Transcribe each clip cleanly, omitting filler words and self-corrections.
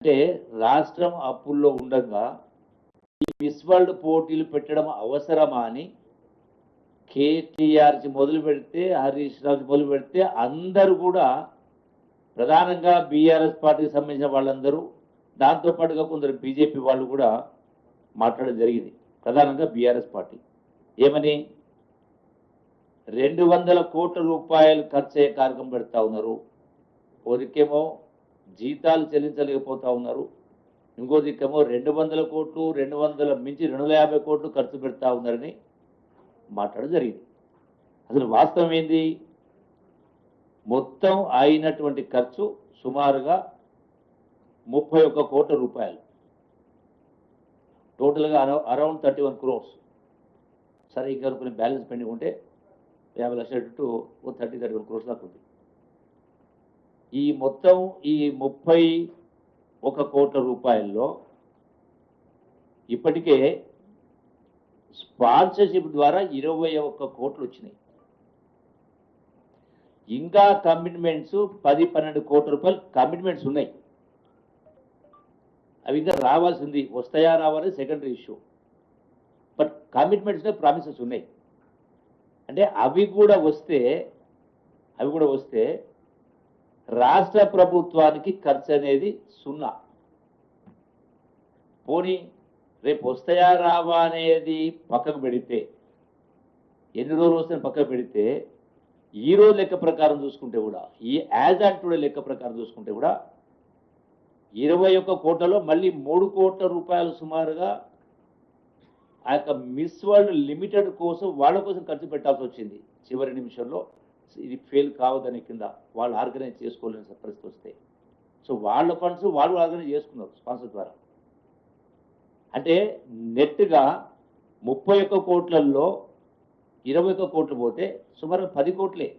అంటే రాష్ట్రం అప్పుల్లో ఉండగా ఈ మిస్ వరల్డ్ పోటీలు పెట్టడం అవసరమా అని కేటీఆర్ మొదలు పెడితే హరీష్ రావు మొదలు పెడితే అందరూ కూడా ప్రధానంగా బీఆర్ఎస్ పార్టీకి సంబంధించిన వాళ్ళందరూ దాంతోపాటుగా కొందరు బీజేపీ వాళ్ళు కూడా మాట్లాడడం జరిగింది. ప్రధానంగా బీఆర్ఎస్ పార్టీ ఏమని 200 కోట్ల రూపాయలు ఖర్చు అయ్యే కార్యక్రమం పెడతా ఉన్నారు. ఒకరికేమో జీతాలు చెల్లించలేకపోతా ఉన్నారు, ఇంకో దిక్కేమో 200 కోట్లు 200 మించి 250 కోట్లు ఖర్చు పెడతా ఉన్నారని మాట్లాడడం జరిగింది. అసలు వాస్తవం ఏంది? మొత్తం అయినటువంటి ఖర్చు సుమారుగా 31 కోట్ల రూపాయలు, టోటల్గా అరౌండ్ 31 crores. సరే ఇంకా కొన్ని బ్యాలెన్స్ పెండింగ్ ఉంటే 50 లక్షల టు 31 crores దాకా ఉంది. ఈ మొత్తం ఈ 31 కోట్ల రూపాయల్లో ఇప్పటికే స్పాన్సర్షిప్ ద్వారా 21 కోట్లు వచ్చినాయి. ఇంకా కమిట్మెంట్స్ 10-12 కోట్ల రూపాయలు కమిట్మెంట్స్ ఉన్నాయి. అవి ఇంకా రావాల్సింది, వస్తాయా రావాలి secondary issue. But commitments promises ఉన్నాయి. అంటే అవి కూడా వస్తే రాష్ట్ర ప్రభుత్వానికి ఖర్చు అనేది 0. పోనీ రేపు వస్తాయా రావా అనేది పక్కకు పెడితే, ఎన్ని రోజులు వస్తాయని పక్కకు పెడితే, ఈ రోజు లెక్క ప్రకారం చూసుకుంటే కూడా, ఈ యాజ్ ఆన్ టుడే లెక్క ప్రకారం చూసుకుంటే కూడా 21 కోట్లలో మళ్ళీ 3 కోట్ల రూపాయలు సుమారుగా ఆ యొక్క మిస్ వరల్డ్ లిమిటెడ్ కోసం వాళ్ళ కోసం ఖర్చు పెట్టాల్సి వచ్చింది. చివరి నిమిషంలో ఇది ఫెయిల్ కావదని కింద వాళ్ళు ఆర్గనైజ్ చేసుకోలేని పరిస్థితి వస్తే, సో వాళ్ళ ఫండ్స్ వాళ్ళు ఆర్గనైజ్ చేసుకున్నారు స్పాన్సర్ ద్వారా. అంటే నెట్గా 31 కోట్లలో 21 కోట్లు పోతే సుమారు 10 కోట్లే.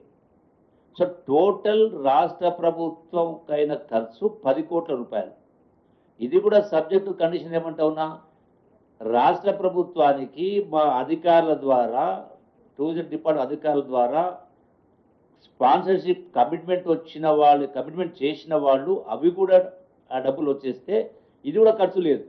సో టోటల్ రాష్ట్ర ప్రభుత్వంకైన ఖర్చు 10 కోట్ల రూపాయలు. ఇది కూడా సబ్జెక్టు కండిషన్ ఏమంటా ఉన్నా, రాష్ట్ర ప్రభుత్వానికి మా అధికారుల ద్వారా, టూరిజం డిపార్ట్మెంట్ అధికారుల ద్వారా స్పాన్సర్షిప్ కమిట్మెంట్ చేసిన వాళ్ళు అవి కూడా ఆ డబ్బులు వచ్చేస్తే ఇది కూడా ఖర్చు లేదు.